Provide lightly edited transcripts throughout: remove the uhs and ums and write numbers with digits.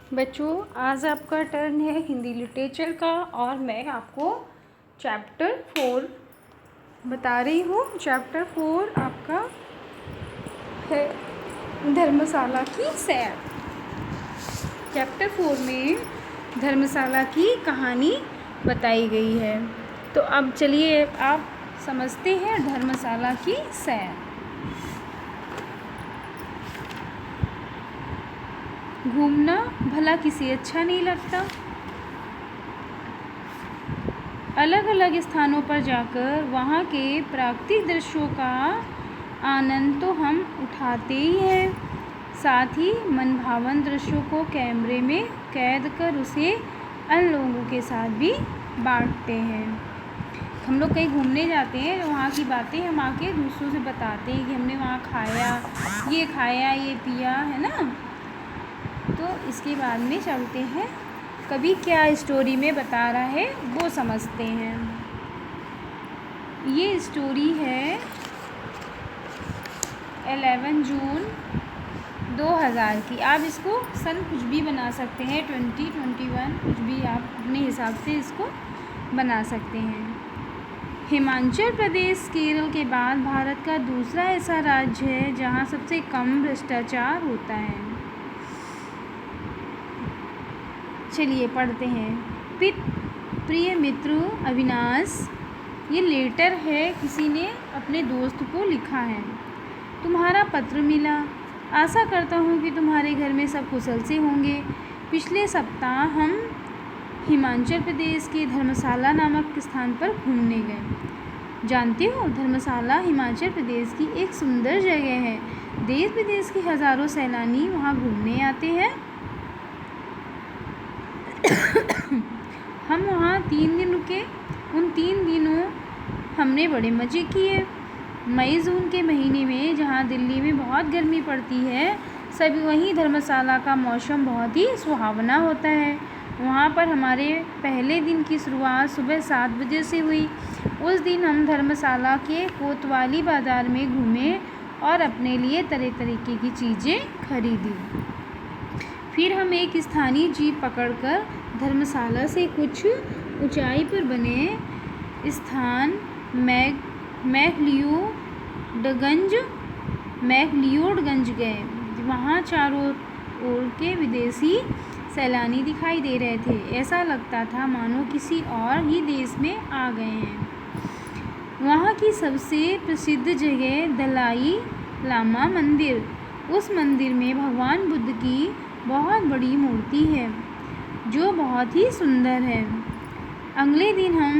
बच्चों, आज आपका टर्न है हिंदी लिटरेचर का और मैं आपको चैप्टर 4 बता रही हूँ। चैप्टर 4 आपका है धर्मशाला की सैर। चैप्टर 4 में धर्मशाला की कहानी बताई गई है। तो अब चलिए आप समझते हैं धर्मशाला की सैर। घूमना भला किसे अच्छा नहीं लगता। अलग अलग स्थानों पर जाकर वहाँ के प्राकृतिक दृश्यों का आनंद तो हम उठाते ही हैं, साथ ही मनभावन दृश्यों को कैमरे में कैद कर उसे अन्य लोगों के साथ भी बांटते हैं। हम लोग कहीं घूमने जाते हैं तो वहाँ की बातें हम आके दूसरों से बताते हैं कि हमने वहाँ खाया ये पिया, है ना। तो इसके बाद में चलते हैं, कभी क्या स्टोरी में बता रहा है वो समझते हैं। ये स्टोरी है 11 जून 2000 की। आप इसको सन कुछ भी बना सकते हैं, 2021 कुछ भी आप अपने हिसाब से इसको बना सकते हैं। हिमाचल प्रदेश केरल के बाद भारत का दूसरा ऐसा राज्य है जहाँ सबसे कम भ्रष्टाचार होता है। चलिए पढ़ते हैं। प्रिय मित्र अविनाश, ये लेटर है किसी ने अपने दोस्त को लिखा है। तुम्हारा पत्र मिला। आशा करता हूँ कि तुम्हारे घर में सब कुशल से होंगे। पिछले सप्ताह हम हिमाचल प्रदेश के धर्मशाला नामक स्थान पर घूमने गए। जानते हो, धर्मशाला हिमाचल प्रदेश की एक सुंदर जगह है। देश विदेश के हज़ारों सैलानी वहाँ घूमने आते हैं। हम वहाँ 3 दिन रुके। उन 3 दिनों हमने बड़े मज़े किए। मई जून के महीने में जहाँ दिल्ली में बहुत गर्मी पड़ती है, सभी वहीं धर्मशाला का मौसम बहुत ही सुहावना होता है। वहाँ पर हमारे पहले दिन की शुरुआत सुबह 7 बजे से हुई। उस दिन हम धर्मशाला के कोतवाली बाज़ार में घूमे और अपने लिए तरह तरीके की चीज़ें खरीदी। फिर हम एक स्थानीय जीप पकड़कर धर्मशाला से कुछ ऊंचाई पर बने स्थान मैक्लियोडगंज गए। वहाँ चारों ओर के विदेशी सैलानी दिखाई दे रहे थे। ऐसा लगता था मानो किसी और ही देश में आ गए हैं। वहाँ की सबसे प्रसिद्ध जगह दलाई लामा मंदिर। उस मंदिर में भगवान बुद्ध की बहुत बड़ी मूर्ति है जो बहुत ही सुंदर है। अगले दिन हम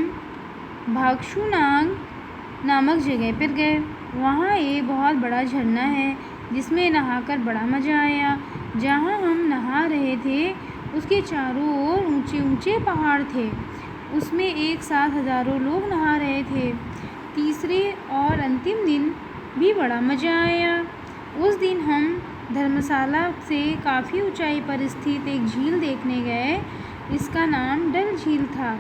भागशुनाग नामक जगह पर गए। वहाँ एक बहुत बड़ा झरना है जिसमें नहाकर बड़ा मज़ा आया। जहाँ हम नहा रहे थे उसके चारों ओर ऊंचे ऊंचे पहाड़ थे। उसमें एक साथ हज़ारों लोग नहा रहे थे। तीसरे और अंतिम दिन भी बड़ा मज़ा आया। उस दिन हम धर्मशाला से काफ़ी ऊंचाई पर स्थित एक झील देखने गए। इसका नाम डल झील था।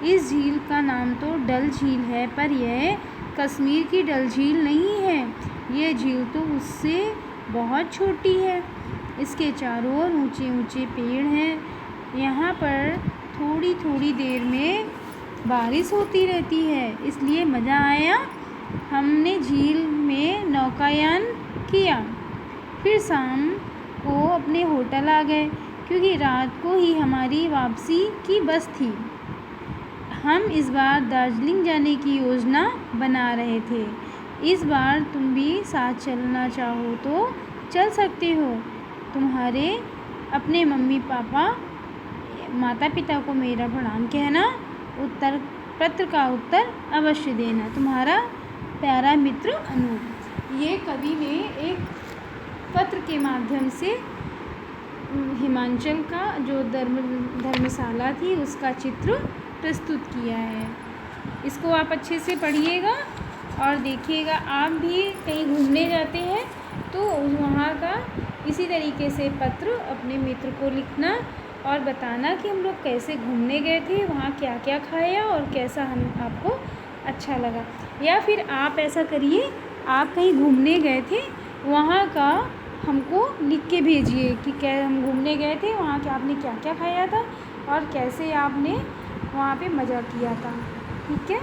इस झील का नाम तो डल झील है, पर यह कश्मीर की डल झील नहीं है। यह झील तो उससे बहुत छोटी है। इसके चारों ओर ऊंचे ऊंचे पेड़ हैं। यहाँ पर थोड़ी थोड़ी देर में बारिश होती रहती है, इसलिए मज़ा आया। हमने झील में नौकायान किया। फिर शाम को अपने होटल आ गए क्योंकि रात को ही हमारी वापसी की बस थी। हम इस बार दार्जिलिंग जाने की योजना बना रहे थे। इस बार तुम भी साथ चलना चाहो तो चल सकते हो। तुम्हारे अपने मम्मी पापा माता पिता को मेरा प्रणाम कहना। पत्र का उत्तर अवश्य देना। तुम्हारा प्यारा मित्र अनूप। ये कवि ने एक पत्र के माध्यम से हिमाचल का जो धर्मशाला थी उसका चित्र प्रस्तुत किया है। इसको आप अच्छे से पढ़िएगा और देखिएगा। आप भी कहीं घूमने जाते हैं तो वहाँ का इसी तरीके से पत्र अपने मित्र को लिखना और बताना कि हम लोग कैसे घूमने गए थे, वहाँ क्या क्या खाया और कैसा आपको अच्छा लगा। या फिर आप ऐसा करिए, आप कहीं घूमने गए थे, वहाँ का हमको लिख के भेजिए कि क्या हम घूमने गए थे, वहाँ के आपने क्या क्या खाया था और कैसे आपने वहाँ पे मज़ा किया था। ठीक है।